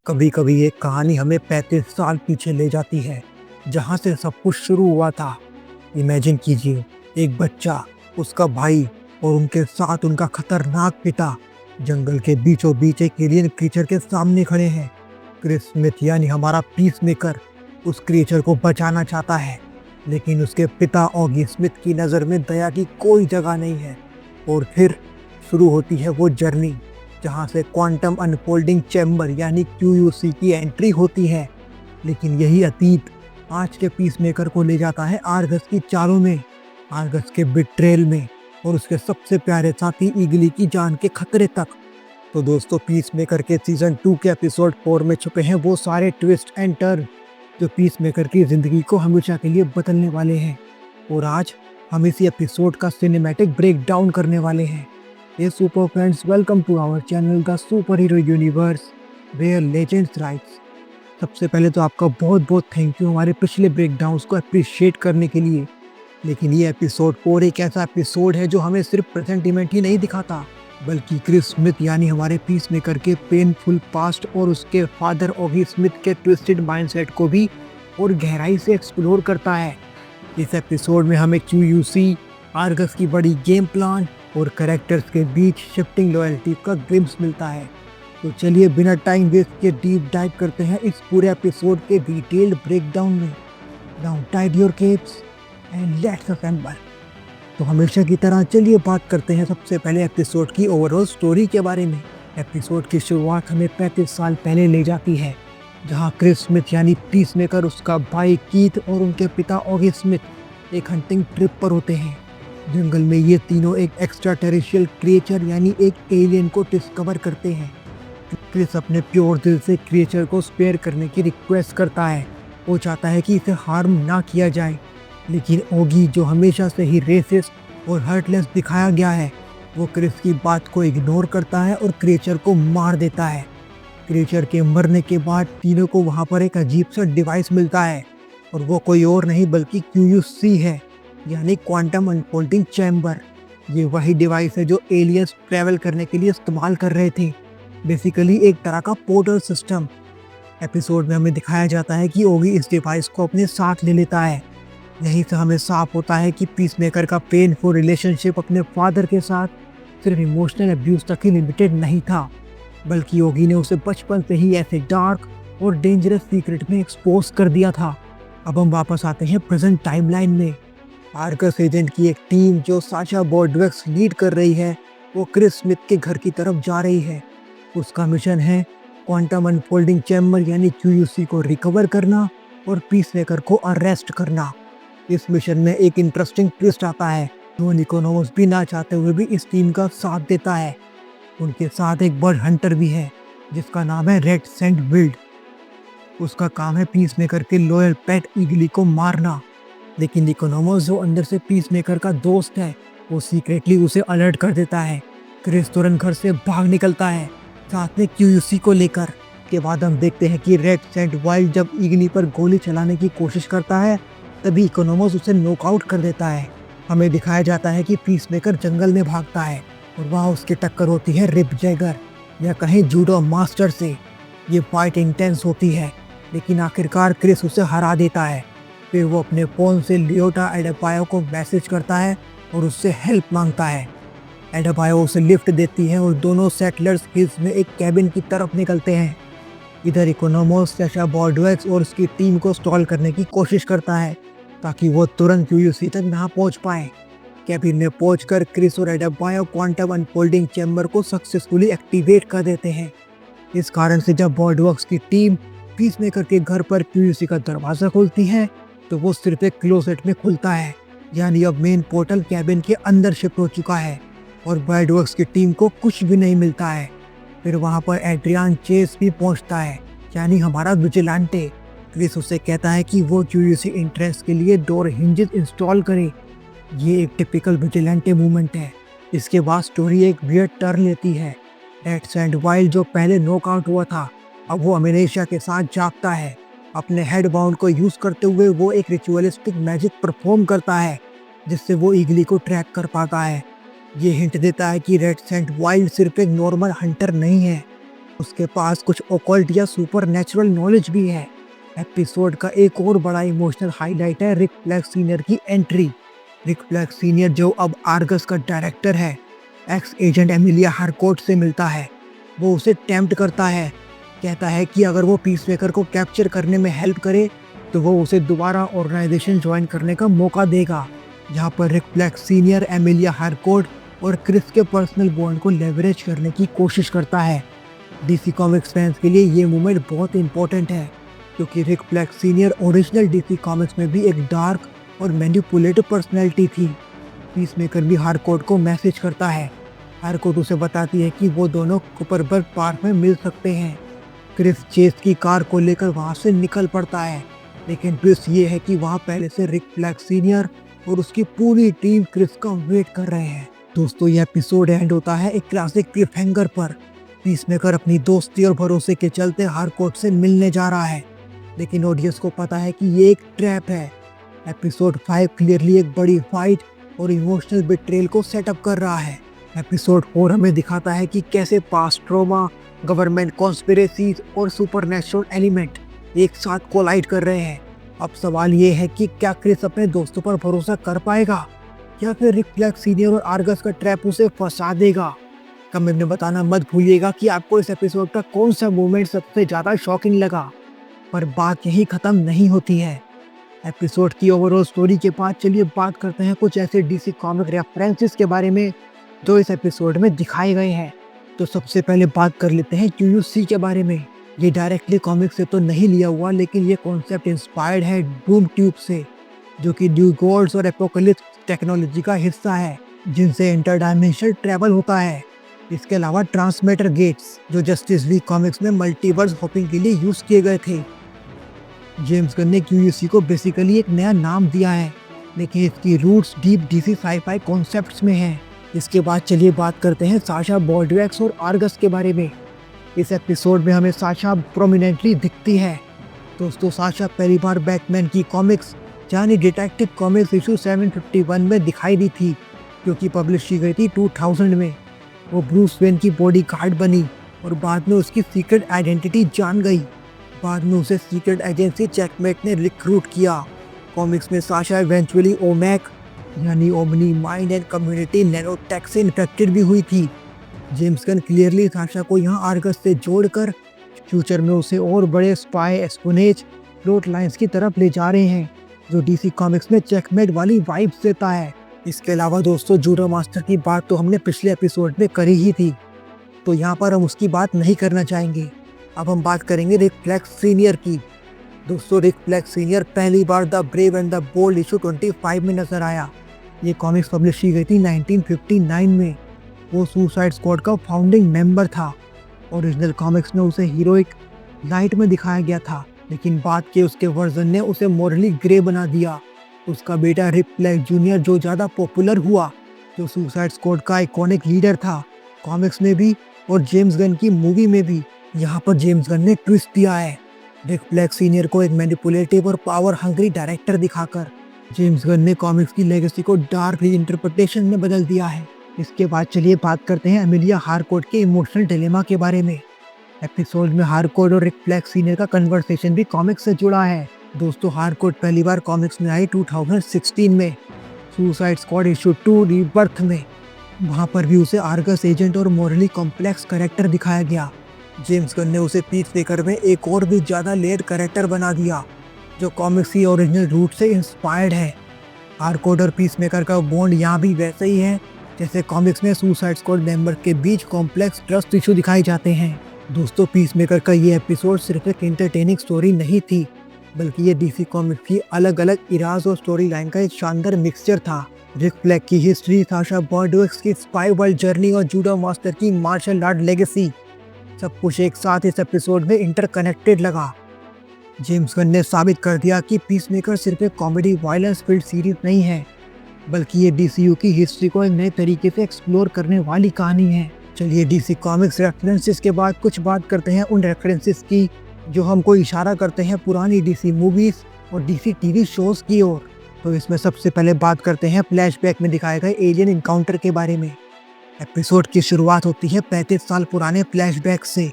कभी कभी एक कहानी हमें 35 साल पीछे ले जाती है, जहाँ से सब कुछ शुरू हुआ था। इमेजिन कीजिए, एक बच्चा, उसका भाई और उनके साथ उनका खतरनाक पिता जंगल के बीचों बीच एक एलियन क्रीचर के सामने खड़े हैं। क्रिस स्मिथ यानी हमारा पीस मेकर उस क्रीचर को बचाना चाहता है, लेकिन उसके पिता ऑगी स्मिथ की नज़र में दया की कोई जगह नहीं है। और फिर शुरू होती है वो जर्नी, जहाँ से क्वांटम अनफोल्डिंग चैम्बर यानी क्यूयूसी की एंट्री होती है। लेकिन यही अतीत आज के पीस मेकर को ले जाता है आर्गस की चालों में, आर्गस के बिट्रेल में और उसके सबसे प्यारे साथी ईगली की जान के खतरे तक। तो दोस्तों, पीस मेकर के सीजन 2 के एपिसोड 4 में छुपे हैं वो सारे ट्विस्ट एंड टर्न जो पीस मेकर की जिंदगी को हमेशा के लिए बदलने वाले हैं। और आज हम इसी एपिसोड का सिनेमैटिक ब्रेक डाउन करने वाले हैं। ये super friends, welcome to our channel the superhero universe where legends rights. सबसे पहले तो आपका बहुत बहुत थैंक यू हमारे पिछले ब्रेकडाउन्स को अप्रिशिएट करने के लिए। लेकिन ये एपिसोड 4 एक ऐसा एपिसोड है जो हमें सिर्फ प्रेजेंट इवेंट ही नहीं दिखाता, बल्कि क्रिस स्मिथ यानी हमारे पीस मेकर के पेनफुल पास्ट और उसके फादर ऑगी स्मिथ के ट्विस्टेड माइंडसेट को भी और गहराई से एक्सप्लोर करता है। इस एपिसोड में हमें क्यूयूसी, आर्गस की बड़ी गेम प्लान और कैरेक्टर्स के बीच शिफ्टिंग लॉयल्टी का ग्लिम्स मिलता है। तो चलिए बिना टाइम वेस्ट किए डीप डाइव करते हैं इस पूरे एपिसोड के डिटेल्ड ब्रेकडाउन में। Now tied your capes and let's assemble. तो हमेशा की तरह चलिए बात करते हैं सबसे पहले एपिसोड की ओवरऑल स्टोरी के बारे में। एपिसोड की शुरुआत हमें 35 साल पहले ले जाती है, जहां क्रिस स्मिथ यानी पीस मेकर, उसका भाई कीथ और उनके पिता ऑगी स्मिथ एक हंटिंग ट्रिप पर होते हैं। जंगल में ये तीनों एक एक्स्ट्रा टेरेस्ट्रियल क्रिएचर यानी एक एलियन को डिस्कवर करते हैं। क्रिस अपने प्योर दिल से क्रिएचर को स्पेयर करने की रिक्वेस्ट करता है। वो चाहता है कि इसे हार्म ना किया जाए, लेकिन ओगी, जो हमेशा से ही रेसिस्ट और हर्टलेस दिखाया गया है, वो क्रिस की बात को इग्नोर करता है और क्रिएचर को मार देता है। क्रिएचर के मरने के बाद तीनों को वहाँ पर एक अजीब सा डिवाइस मिलता है, और वो कोई और नहीं बल्कि क्यूयूसी है, यानी क्वांटम अनफोल्डिंग चैम्बर। ये वही डिवाइस है जो एलियंस ट्रैवल करने के लिए इस्तेमाल कर रहे थे, बेसिकली एक तरह का पोर्टल सिस्टम। एपिसोड में हमें दिखाया जाता है कि ओगी इस डिवाइस को अपने साथ ले लेता है। यहीं से हमें साफ होता है कि पीस मेकर का पेनफुल रिलेशनशिप अपने फादर के साथ सिर्फ इमोशनल अब्यूज तक ही लिमिटेड नहीं था, बल्कि ओगी ने उसे बचपन से ही ऐसे डार्क और डेंजरस सीक्रेट में एक्सपोज कर दिया था। अब हम वापस आते हैं प्रेजेंट टाइमलाइन में। आर्गस एजेंट की एक टीम जो साशा बॉर्डवेक्स लीड कर रही है, वो क्रिस स्मिथ के घर की तरफ जा रही है। उसका मिशन है क्वांटम अनफोल्डिंग चैम्बर यानी क्यूयूसी को रिकवर करना और पीस मेकर को अरेस्ट करना। इस मिशन में एक इंटरेस्टिंग ट्विस्ट आता है, जो निकोनोमस भी ना चाहते हुए भी इस टीम का साथ देता है। उनके साथ एक बर्ड हंटर भी है, जिसका नाम है रेड सेंट विल्ड। उसका काम है पीस मेकर के लॉयल पेट ईगली को मारना। लेकिन निकोनोमस, जो अंदर से पीस मेकर का दोस्त है, वो सीक्रेटली उसे अलर्ट कर देता है। क्रिस तुरंत घर से भाग निकलता है, साथ में क्यूयूसी को लेकर। के बाद हम देखते हैं कि रेड सेंट वाइल्ड जब ईगली पर गोली चलाने की कोशिश करता है, तभी इकोनोमस उसे नॉकआउट कर देता है। हमें दिखाया जाता है कि पीस मेकर जंगल में भागता है और वहाँ उसकी टक्कर होती है रिप जैगर या कहीं जूडो मास्टर से। ये फाइट इंटेंस होती है, लेकिन आखिरकार क्रिस उसे हरा देता है। फिर वो अपने फ़ोन से लियोटा एडेबायो को मैसेज करता है और उससे हेल्प मांगता है। एडेबायो उसे लिफ्ट देती है और दोनों सेटलर्स हिल्स में एक कैबिन की तरफ निकलते हैं। इधर इकोनोमस साशा बॉर्डवेक्स और उसकी टीम को स्टॉल करने की कोशिश करता है, ताकि वो तुरंत क्यूयूसी तक ना पहुंच पाए। कैबिन में पहुंचकर क्रिस और एडेबायो क्वांटम अनफोल्डिंग चैम्बर को सक्सेसफुली एक्टिवेट कर देते हैं। इस कारण से जब बॉर्डवेक्स की टीम पीस मेकर के घर पर क्यूयूसी का दरवाज़ा खोलती है, तो वो सिर्फ एक क्लोसेट में खुलता है, यानी अब मेन पोर्टल कैबिन के अंदर शिफ्ट हो चुका है और बॉर्डवेक्स की टीम को कुछ भी नहीं मिलता है। फिर वहाँ पर एड्रियन चेस भी पहुँचता है, यानी हमारा विजिलेंटे। क्रिस उसे कहता है कि वो क्यूयूसी एंट्रेंस के लिए डोर हिंजेस इंस्टॉल करे। ये एक टिपिकल विजिलेंटे मूवमेंट है। इसके बाद स्टोरी एक वियर्ड टर्न लेती है। रेड सेंट वाइल्ड, जो पहले नॉकआउट हुआ था, अब वो अमेनेशिया के साथ जागता है। अपने हेड बाउंड को यूज़ करते हुए वो एक रिचुअलिस्टिक मैजिक परफॉर्म करता है, जिससे वो ईगली को ट्रैक कर पाता है। ये हिंट देता है कि रेड सेंट वाइल्ड सिर्फ एक नॉर्मल हंटर नहीं है, उसके पास कुछ ओकल्ट या सुपर नेचुरल नॉलेज भी है। एपिसोड का एक और बड़ा इमोशनल हाईलाइट है रिक फ्लैग सीनियर की एंट्री। रिक फ्लैग सीनियर, जो अब आर्गस का डायरेक्टर है, एक्स एजेंट एमिलिया हारकोर्ट से मिलता है। वो उसे टेम्प्ट करता है, कहता है कि अगर वो पीसमेकर को कैप्चर करने में हेल्प करे तो वो उसे दोबारा ऑर्गेनाइजेशन ज्वाइन करने का मौका देगा। जहाँ पर रिक फ्लैग सीनियर एमिलिया हारकोर्ट और क्रिस के पर्सनल बॉन्ड को लेवरेज करने की कोशिश करता है। डीसी कॉमिक्स फैंस के लिए ये मूवमेंट बहुत इंपॉर्टेंट है, क्योंकि रिक Flag senior original DC comics में भी एक डार्क और मैनिपुलेटिव पर्सनैलिटी थी। पीसमेकर भी हारकोर्ट को मैसेज करता है। हारकोर्ट उसे बताती है कि वो दोनों कुपरबर्ग पार्क में मिल सकते हैं। क्रिस चेस की कार को लेकर वहाँ से निकल पड़ता है, लेकिन ट्विस्ट ये है कि वहाँ पहले से रिक फ्लैग सीनियर और उसकी पूरी टीम क्रिस का वेट कर रहे हैं। दोस्तों, ये एपिसोड एंड होता है एक क्लासिक क्लिफहैंगर पर। पीसमेकर अपनी दोस्ती और भरोसे के चलते हारकोर्ट से मिलने जा रहा है, लेकिन ऑडियंस को पता है कि ये एक ट्रैप है। एपिसोड 5 क्लियरली एक बड़ी फाइट और इमोशनल बिट्रेल को सेटअप कर रहा है। एपिसोड 4 हमें दिखाता है कि कैसे पास्ट ट्रॉमा, गवर्नमेंट कॉन्स्पिरेसीज और सुपरनैचुरल एलिमेंट एक साथ कोलाइड कर रहे हैं। अब सवाल ये है कि क्या क्रिस अपने दोस्तों पर भरोसा कर पाएगा, या फिर रिक फ्लैग सीनियर और आर्गस का ट्रैप उसे फंसा देगा। कमेंट में बताना मत भूलिएगा कि आपको इस एपिसोड का कौन सा मूवमेंट सबसे ज़्यादा शॉकिंग लगा। पर बात यही ख़त्म नहीं होती है। एपिसोड की ओवरऑल स्टोरी के बाद चलिए बात करते हैं कुछ ऐसे डीसी कॉमिक रेफरेंसेस के बारे में जो इस एपिसोड में दिखाए गए हैं। तो सबसे पहले बात कर लेते हैं QUC के बारे में। ये डायरेक्टली कॉमिक से तो नहीं लिया हुआ, लेकिन ये कॉन्सेप्ट इंस्पायर्ड है डूम ट्यूब से, जो कि न्यू गॉड्स और एपोकलिप्स टेक्नोलॉजी का हिस्सा है, जिनसे इंटरडायमेंशनल ट्रैवल होता है। इसके अलावा ट्रांसमीटर गेट्स, जो जस्टिस लीग कॉमिक्स में मल्टीवर्स हॉपिंग के लिए यूज किए गए थे। जेम्स गन ने QUC को बेसिकली एक नया नाम दिया है, लेकिन इसकी roots deep DC sci-fi concepts में हैं। इसके बाद चलिए बात करते हैं साशा बॉल्डवेक्स और आर्गस के बारे में। इस एपिसोड में हमें साशा प्रोमिनेंटली दिखती है। दोस्तों, साशा पहली बार बैटमैन की कॉमिक्स यानी डिटेक्टिव कॉमिक्स इशू 751 में दिखाई दी थी, जो कि पब्लिश की गई थी 2000 में। वो ब्रूस वेन की बॉडी गार्ड बनी और बाद में उसकी सीक्रेट आइडेंटिटी जान गई। बाद में उसे सीक्रेट एजेंसी चेकमेट ने रिक्रूट किया। कॉमिक्स में साशा इवेंचुअली ओमैक यानी omni mind and community nanotech से इन्फेक्टेड भी हुई थी। जेम्स गन क्लियरली साशा को यहाँ आर्गस से जोड़कर फ्यूचर में उसे और बड़े स्पाई एस्पोनेज प्लॉट लाइंस की तरफ ले जा रहे हैं, जो डीसी कॉमिक्स में चेकमेट वाली वाइब्स देता है। इसके अलावा दोस्तों, जूडो मास्टर की बात तो हमने पिछले एपिसोड में करी ही थी, तो यहाँ पर हम उसकी बात नहीं करना चाहेंगे। अब हम बात करेंगे रिक फ्लैग सीनियर की। दोस्तों, रिक फ्लैग सीनियर पहली बार the brave and the bold issue 25 में नजर आया। ये कॉमिक्स पब्लिश की गई थी 1959 में। वो सुसाइड स्क्वाड का फाउंडिंग मेंबर था। ओरिजिनल कॉमिक्स में उसे हीरोइक लाइट में दिखाया गया था, लेकिन बाद के उसके वर्जन ने उसे मॉरली ग्रे बना दिया। उसका बेटा रिक फ्लैग जूनियर जो ज़्यादा पॉपुलर हुआ, जो सुसाइड स्क्वाड का आइकॉनिक लीडर था कॉमिक्स में भी और जेम्स गन की मूवी में भी। यहाँ पर जेम्स गन ने ट्विस्ट दिया है, रिक फ्लैग सीनियर को एक मैनिपुलेटिव और पावर हंग्री डायरेक्टर दिखाकर। जेम्स गन ने कॉमिक्स की लेगेसी को डार्क रीइंटरप्रिटेशन में बदल दिया है। इसके बाद चलिए बात करते हैं एमिलिया हारकोर्ट के इमोशनल डिलेमा के बारे में। एपिसोड में हारकोर्ट और रिक फ्लैग सीनियर का कन्वर्सेशन भी कॉमिक्स से जुड़ा है। दोस्तों, हारकोर्ट पहली बार कॉमिक्स में आई 2016 में सुसाइड स्क्वाड इशू 2 रीबर्थ में। वहाँ पर भी उसे आर्गस एजेंट और मॉरली कॉम्प्लेक्स कैरेक्टर दिखाया गया। जेम्स गन ने उसे पीसमेकर में एक और भी ज़्यादा लेयर कैरेक्टर बना दिया, जो कॉमिक्स की ओरिजिनल रूट से इंस्पायर्ड है। हारकोर्ट और पीसमेकर का बॉन्ड यहाँ भी वैसे ही है जैसे कॉमिक्स में सुसाइड स्क्वाड मेंबर के बीच कॉम्प्लेक्स ट्रस्ट इशू दिखाए जाते हैं। दोस्तों, पीसमेकर का ये एपिसोड सिर्फ एक एंटरटेनिंग स्टोरी नहीं थी, बल्कि ये डीसी कॉमिक्स की अलग अलग इराज और स्टोरी लाइन का एक शानदार मिक्सचर था। रिक फ्लैग की हिस्ट्री, साशा बॉर्डवेक्स की स्पाई वर्ल्ड जर्नी और जूडो मास्टर की मार्शल आर्ट लेगेसी, सब कुछ एक साथ इस एपिसोड में इंटरकनेक्टेड लगा। जेम्स गन ने साबित कर दिया कि पीसमेकर सिर्फ एक कॉमेडी वायलेंस फील्ड सीरीज नहीं है, बल्कि ये DCU की हिस्ट्री को एक नए तरीके से एक्सप्लोर करने वाली कहानी है। चलिए डीसी कॉमिक्स रेफरेंसेस के बाद कुछ बात करते हैं उन रेफरेंसेस की जो हमको इशारा करते हैं पुरानी डीसी मूवीज और डीसी टीवी शोज की ओर। तो इसमें सबसे पहले बात करते हैं फ्लैशबैक में दिखाए गए एलियन इनकाउंटर के बारे में। एपिसोड की शुरुआत होती है 35 साल पुराने फ्लैशबैक से,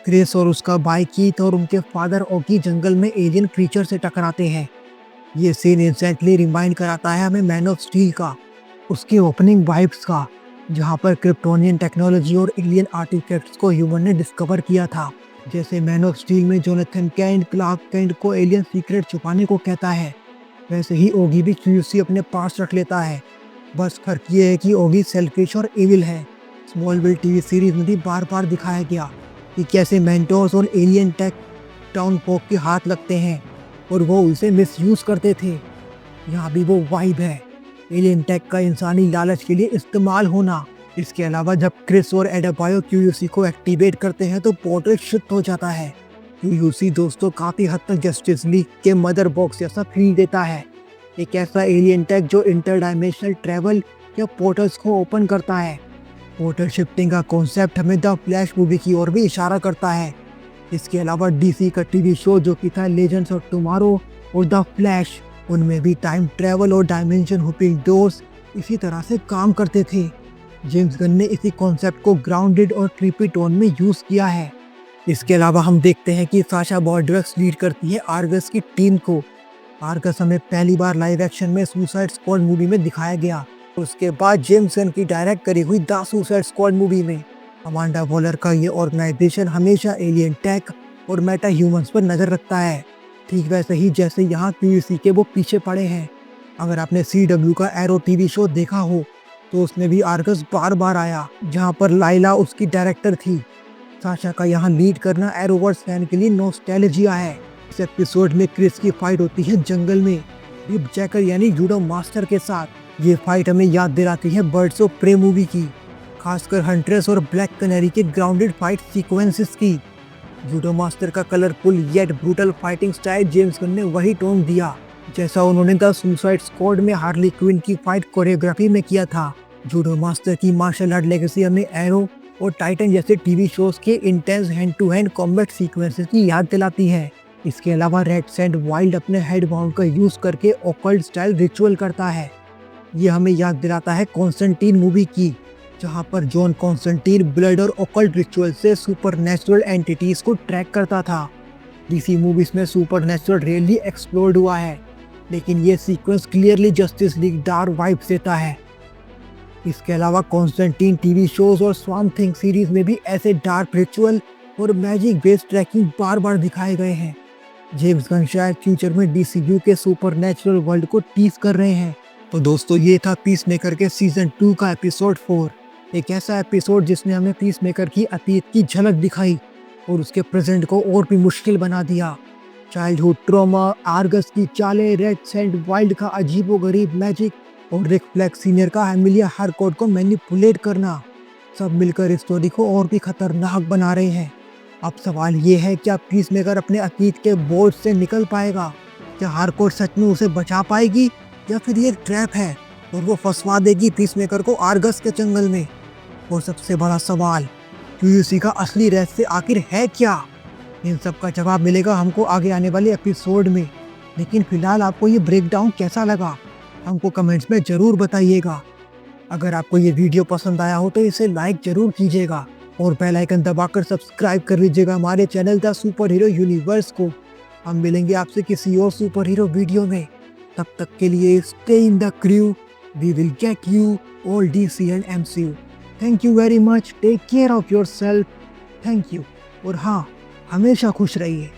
क्रिस और उसका भाई कीथ और उनके फादर ओकी जंगल में एलियन क्रीचर से टकराते हैं। ये सीन इंस्टेंटली रिमाइंड कराता है हमें मैन ऑफ स्टील का, उसके ओपनिंग वाइब्स का, जहाँ पर क्रिप्टोनियन टेक्नोलॉजी और एलियन आर्टिफैक्ट्स को ह्यूमन ने डिस्कवर किया था। जैसे मैन ऑफ स्टील में जोनाथन कैंट क्लार्क कैंट को एलियन सीक्रेट छुपाने को कहता है, वैसे ही ओगी भी क्यूसी अपने पास रख लेता है। बस फर्क ये है कि ओगी सेल्फिश और एविल है। स्मॉलविल टीवी सीरीज में भी बार बार दिखाया गया कि कैसे मेंटोर्स और एलियन टेक टाउन फोक के हाथ लगते हैं और वो उसे मिसयूज करते थे। यहाँ भी वो वाइब है, एलियन टेक का इंसानी लालच के लिए इस्तेमाल होना। इसके अलावा जब क्रिस और एडेबायो क्यूयूसी को एक्टिवेट करते हैं तो पोर्टल शिफ्ट हो जाता है। क्यूयूसी दोस्तों काफ़ी हद तक जस्टिस लीग के मदर बॉक्स जैसा फील देता है, एक ऐसा एलियन टेक जो इंटरडायमेंशनल ट्रैवल या पोर्टल्स को ओपन करता है। पोर्टल शिफ्टिंग का कॉन्सेप्ट हमें द फ्लैश मूवी की ओर भी इशारा करता है। इसके अलावा डीसी का टीवी शो जो कि था लेजेंड्स ऑफ टुमारो और द फ्लैश, उनमें भी टाइम ट्रैवल और डायमेंशन होपिंग डोर्स इसी तरह से काम करते थे। जेम्स गन ने इसी कॉन्सेप्ट को ग्राउंडेड और क्रीपी टोन में यूज़ किया है। इसके अलावा हम देखते हैं कि साशा बॉर्डरक्स लीड करती है आर्गस की टीम को। आर्गस हमें पहली बार लाइव एक्शन में सुसाइड स्क्वाड मूवी में दिखाया गया, उसके बाद जेम्स गन की डायरेक्ट करी हुई द सुसाइड स्क्वाड मूवी में। अमांडा वॉलर का ये ऑर्गेनाइजेशन हमेशा एलियन टेक और मेटा ह्यूमंस पर नज़र रखता है, ठीक वैसे ही जैसे यहाँ क्यूसी के वो पीछे पड़े हैं। अगर आपने CW का एरो टीवी शो देखा हो तो उसमें भी आर्गस बार बार आया, जहाँ पर लाइला उसकी डायरेक्टर थी। साशा का यहाँ लीड करना एरोवर्स फैन के लिए नॉस्टैल्जिया है। इस एपिसोड में क्रिस की फाइट होती है जंगल में रिप जैकर यानी जूडो मास्टर के साथ। ये फाइट हमें याद दिलाती है बर्ड्स ऑफ प्रे मूवी की, खासकर हंट्रेस और ब्लैक कैनरी के ग्राउंडेड फाइट सीक्वेंसेस की। जूडो मास्टर का colourful yet brutal fighting style James Gunn ने वही टोन दिया जैसा उन्होंने द सुसाइड स्क्वाड में हार्ली क्विन की फाइट कोरियोग्राफी में किया था। जूडो मास्टर की मार्शल आर्ट लेगेसी हमें एरो और टाइटन जैसे टीवी शोज के intense hand to hand combat sequences की याद दिलाती है। इसके अलावा रेड सैंड वाइल्ड अपने हेड बाउंड का यूज करके ऑकल्ट स्टाइल रिचुअल करता है। ये हमें याद दिलाता है कॉन्स्टेंटीन मूवी की, जहाँ पर जॉन कॉन्स्टेंटीन ब्लड और ऑकल्ट रिचुअल से सुपरनेचुरल एंटिटीज को ट्रैक करता था। डीसी मूवीज में सुपरनेचुरल रियली एक्सप्लोर्ड हुआ है, लेकिन ये sequence clearly justice league dark vibes देता है। इसके अलावा कॉन्स्टेंटीन टीवी शोज और स्वाम थिंग सीरीज में भी ऐसे डार्क रिचुअल और मैजिक बेस्ड ट्रैकिंग बार बार दिखाए गए हैं। जेम्स गन शायद फ्यूचर में DCU के सुपरनेचुरल वर्ल्ड को टीज कर रहे हैं। तो दोस्तों ये था पीसमेकर के सीजन 2 का एपिसोड 4, एक ऐसा एपिसोड जिसने हमें पीसमेकर की अतीत की झलक दिखाई और उसके प्रेजेंट को और भी मुश्किल बना दिया। चाइल्डहुड ट्रॉमा, आर्गस की चालें, रेड सैंड वाइल्ड का अजीबोगरीब मैजिक और रिक फ्लैग सीनियर का एमिलिया हारकोर्ट को मैनिपुलेट करना, सब मिलकर इस स्टोरी को और भी खतरनाक बना रहे हैं। अब सवाल ये है, क्या पीसमेकर अपने अतीत के बोझ से निकल पाएगा? क्या हारकोर्ट सच में उसे बचा पाएगी या फिर ये एक ट्रैप है और वो फंसवा देगी पीसमेकर को आर्गस के जंगल में? और सबसे बड़ा सवाल, क्यूसी का असली रहस्य आखिर है क्या? इन सब का जवाब मिलेगा हमको आगे आने वाले एपिसोड में। लेकिन फिलहाल आपको ये ब्रेकडाउन कैसा लगा हमको कमेंट्स में ज़रूर बताइएगा। अगर आपको ये वीडियो पसंद आया हो तो इसे लाइक ज़रूर कीजिएगा और बेल आइकन दबाकर सब्सक्राइब कर लीजिएगा हमारे channel the superhero universe को। हम मिलेंगे आपसे किसी और सुपर हीरो वीडियो में, तब तक के लिए stay in the crew, we will get you all DC and MCU। Thank you very much, take care of yourself, thank you. और हाँ, हमेशा खुश रहिए।